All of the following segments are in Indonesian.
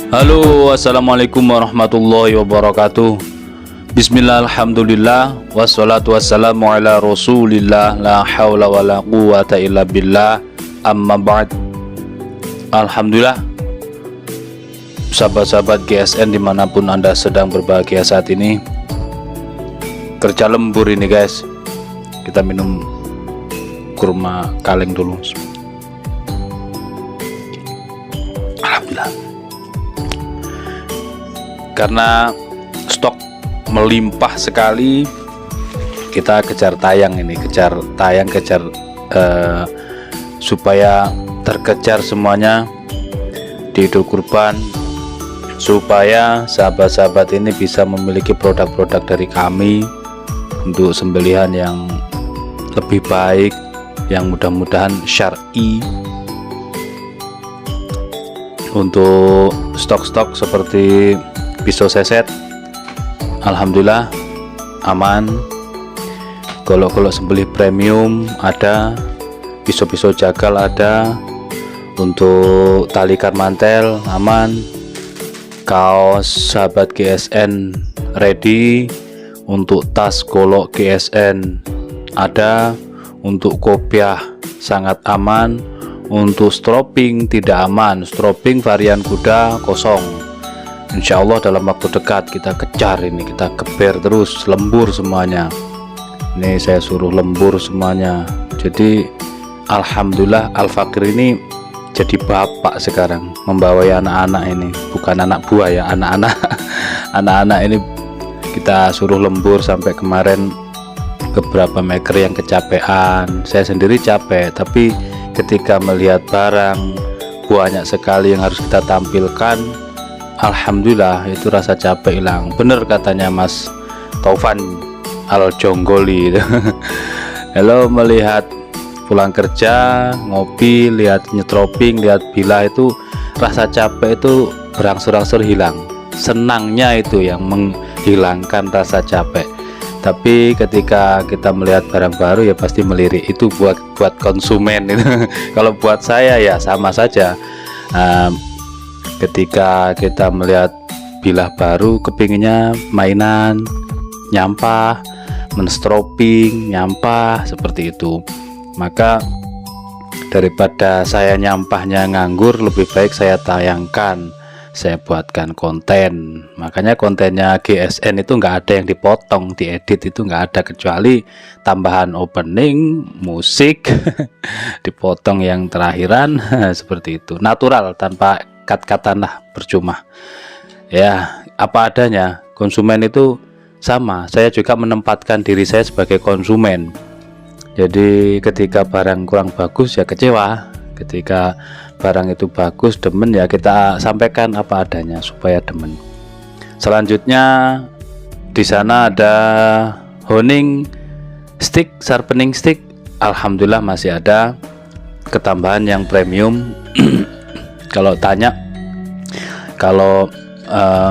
Halo, assalamualaikum warahmatullahi wabarakatuh. Bismillah, alhamdulillah, wassalatu wassalamu ala rasulillah, la hawla wa la quwata illa billah, amma ba'd. Alhamdulillah, sahabat-sahabat GSN dimanapun anda sedang berbahagia saat ini. Kerja lembur ini guys. Kita minum kurma kaleng dulu. Alhamdulillah. Karena stok melimpah sekali, kita kejar tayang supaya terkejar semuanya di Idul Kurban, supaya sahabat-sahabat ini bisa memiliki produk-produk dari kami untuk sembelihan yang lebih baik, yang mudah-mudahan syar'i. Untuk stok-stok seperti pisau seset, alhamdulillah aman. Golok-golok sembelih premium ada, pisau-pisau jagal ada, untuk talikan mantel aman. Kaos sahabat GSN ready, untuk tas golok GSN ada, untuk kopiah sangat aman, untuk strapping tidak aman, strapping varian kuda kosong. Insya Allah dalam waktu dekat kita kejar ini, kita geber terus, lembur semuanya. Ini saya suruh lembur semuanya. Jadi alhamdulillah Al-Fakir ini jadi bapak sekarang, membawai anak-anak ini, bukan anak buah ya, anak-anak. Anak-anak ini kita suruh lembur sampai kemarin beberapa maker yang kecapean. Saya sendiri capek, tapi ketika melihat barang banyak sekali yang harus kita tampilkan, alhamdulillah itu rasa capek hilang. Bener katanya Mas Taufan Al-Jonggoli. Halo, melihat pulang kerja ngopi, lihat nyetroping, lihat bilah, itu rasa capek itu berangsur-angsur hilang. Senangnya itu yang menghilangkan rasa capek. Tapi ketika kita melihat barang baru ya pasti melirik. Itu buat konsumen itu. Kalau buat saya ya sama saja. Ketika kita melihat bilah baru, kepinginnya mainan, nyampah, menstroping, nyampah, seperti itu. Maka daripada saya nyampahnya nganggur, lebih baik saya tayangkan, saya buatkan konten. Makanya kontennya GSN itu nggak ada yang dipotong, diedit itu nggak ada, kecuali tambahan opening, musik, dipotong yang terakhiran, seperti itu, natural, tanpa cut-cutan lah, percuma ya, apa adanya. Konsumen itu sama, saya juga menempatkan diri saya sebagai konsumen. Jadi ketika barang kurang bagus ya kecewa, ketika barang itu bagus, demen, ya kita sampaikan apa adanya supaya demen. Selanjutnya di sana ada honing stick, sharpening stick, alhamdulillah masih ada ketambahan yang premium. Kalau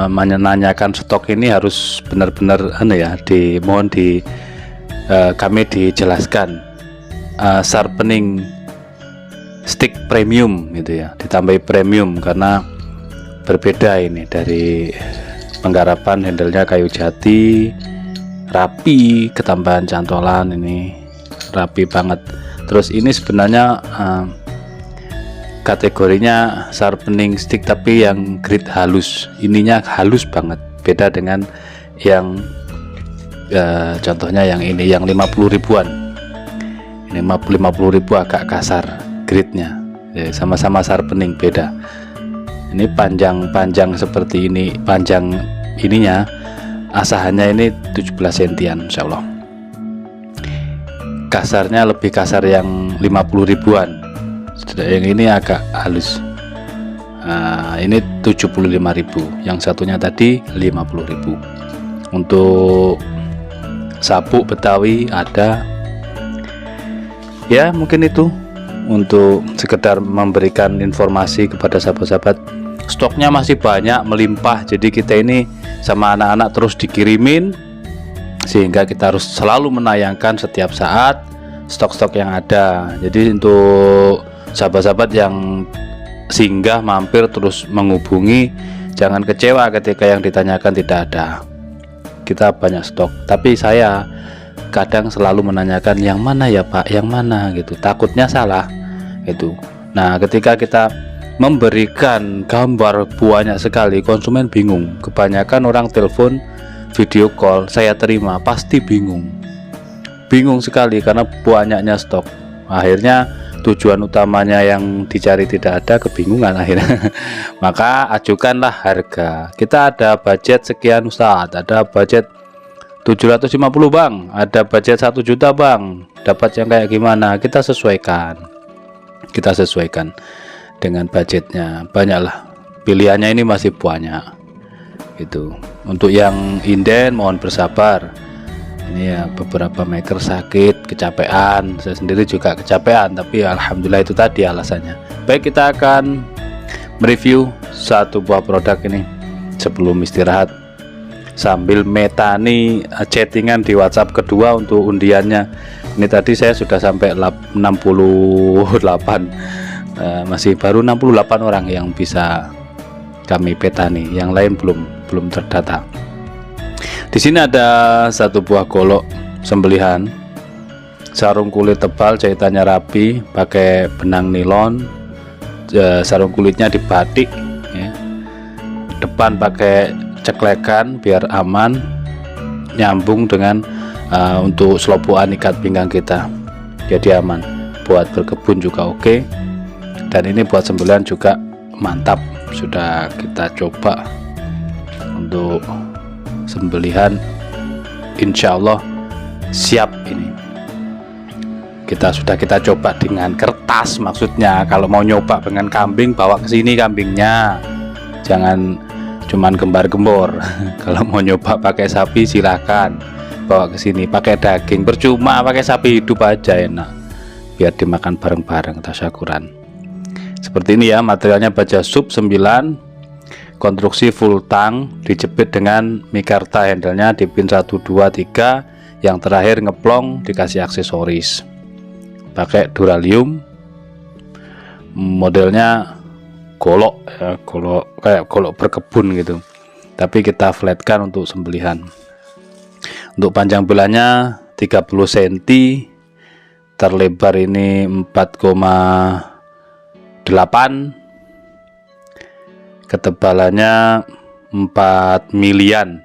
menanyakan stok ini harus benar-benar mohon kami dijelaskan. Sharpening stick premium gitu ya, ditambahi premium karena berbeda ini dari penggarapan. Handlenya kayu jati, rapi, ketambahan cantolan, ini rapi banget. Terus ini sebenarnya kategorinya sharpening stick tapi yang grade halus, ininya halus banget, beda dengan yang contohnya yang ini, yang 50 ribuan. Ini 50 ribu agak kasar grade-nya ya, sama-sama sharpening, beda. Ini panjang seperti ini, panjang ininya, asahannya ini 17 sentian insya Allah. Kasarnya lebih kasar yang 50 ribuan, yang ini agak halus. Ini 75.000, yang satunya tadi 50.000. Untuk sabuk Betawi ada. Ya mungkin itu untuk sekedar memberikan informasi kepada sahabat-sahabat. Stoknya masih banyak, melimpah, jadi kita ini sama anak-anak terus dikirimin, sehingga kita harus selalu menayangkan setiap saat stok-stok yang ada. Jadi untuk sahabat-sahabat yang singgah mampir terus menghubungi, Jangan kecewa ketika yang ditanyakan tidak ada. Kita banyak stok, tapi saya kadang selalu menanyakan yang mana ya Pak, yang mana gitu, takutnya salah itu. Nah, ketika kita memberikan gambar banyak sekali, konsumen bingung. Kebanyakan orang telepon, video call, saya terima pasti bingung sekali karena banyaknya stok. Akhirnya tujuan utamanya yang dicari tidak ada, kebingungan akhirnya. Maka ajukanlah harga. Kita ada budget sekian Ustadz, ada budget 750 Bang, ada budget 1 juta Bang, dapat yang kayak gimana, kita sesuaikan dengan budgetnya. Banyaklah pilihannya, ini masih banyak itu. Untuk yang inden mohon bersabar, ini ya beberapa maker sakit, kecapean, saya sendiri juga kecapean, tapi alhamdulillah itu tadi alasannya. Baik, kita akan mereview satu buah produk ini sebelum istirahat sambil metani chattingan di WhatsApp kedua untuk undiannya. Ini tadi saya sudah sampai 68, masih baru 68 orang yang bisa kami petani, yang lain belum terdata. Di sini ada satu buah golok sembelihan, sarung kulit tebal, jahitannya rapi, pakai benang nilon, sarung kulitnya dibatik ya. Depan pakai ceklekan biar aman, nyambung dengan untuk selopuan ikat pinggang kita, jadi aman. Buat berkebun juga oke, dan ini buat sembelihan juga mantap. Sudah kita coba untuk sembelihan, insya Allah siap. Ini kita coba dengan kertas, maksudnya kalau mau nyoba dengan kambing bawa ke sini kambingnya, jangan cuman gembar-gembor. Kalau mau nyoba pakai sapi silahkan bawa ke sini, pakai daging percuma, pakai sapi hidup aja enak, biar dimakan bareng-bareng tasyakuran. Seperti ini ya, materialnya baja sub 9, konstruksi full tang, dijepit dengan mikarta, handle-nya di pin 1, 2, 3, yang terakhir ngeplong, dikasih aksesoris, pakai duralium, modelnya golok ya, kayak golok berkebun gitu, tapi kita flatkan untuk sembelihan. Untuk panjang belanya 30 cm, terlebar ini 4,8, ketebalannya 4 milian.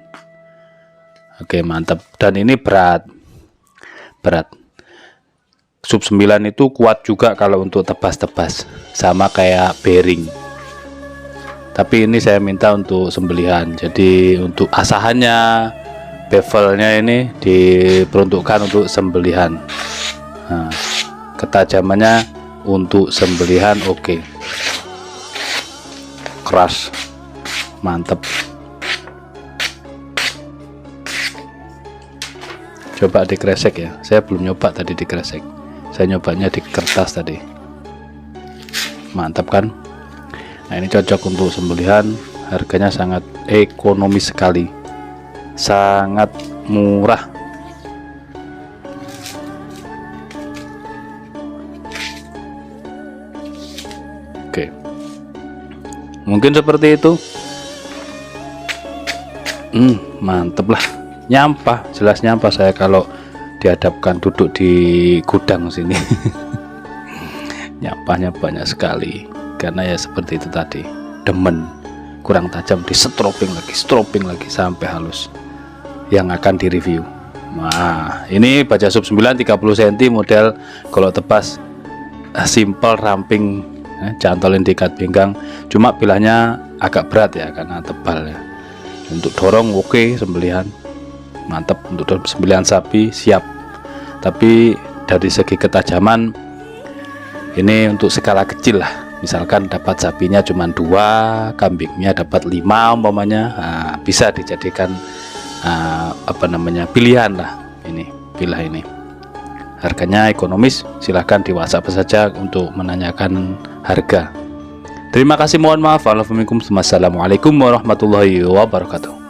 Oke, mantap. Dan ini berat sub 9 itu kuat juga kalau untuk tebas-tebas, sama kayak bearing. Tapi ini saya minta untuk sembelihan, jadi untuk asahannya, bevelnya ini diperuntukkan untuk sembelihan. Nah, ketajamannya untuk sembelihan oke. Keras, mantep. Coba dikresek ya, saya belum nyoba tadi dikresek, saya nyobanya di kertas tadi. Mantap kan? Nah, ini cocok untuk sembelihan, harganya sangat ekonomis sekali, sangat murah. Oke, mungkin seperti itu. Mantep lah, nyampah, jelas nyampah saya kalau dihadapkan duduk di gudang sini. Nyampahnya banyak sekali, karena ya seperti itu tadi, demen, kurang tajam di stroping lagi sampai halus, yang akan direview. Nah, ini baja sub 9 30 cm, model golok tebas, simple ramping, cantolin di ikat pinggang, cuma bilahnya agak berat ya karena tebal ya. Untuk dorong oke, sembelihan mantap, untuk sembelihan sapi siap. Tapi dari segi ketajaman ini untuk skala kecil lah, misalkan dapat sapinya cuma 2, kambingnya dapat 5 umpamanya, nah, bisa dijadikan pilihan lah. Ini pilah ini harganya ekonomis, silahkan di WhatsApp saja untuk menanyakan harga. Terima kasih, mohon maaf. Assalamualaikum warahmatullahi wabarakatuh.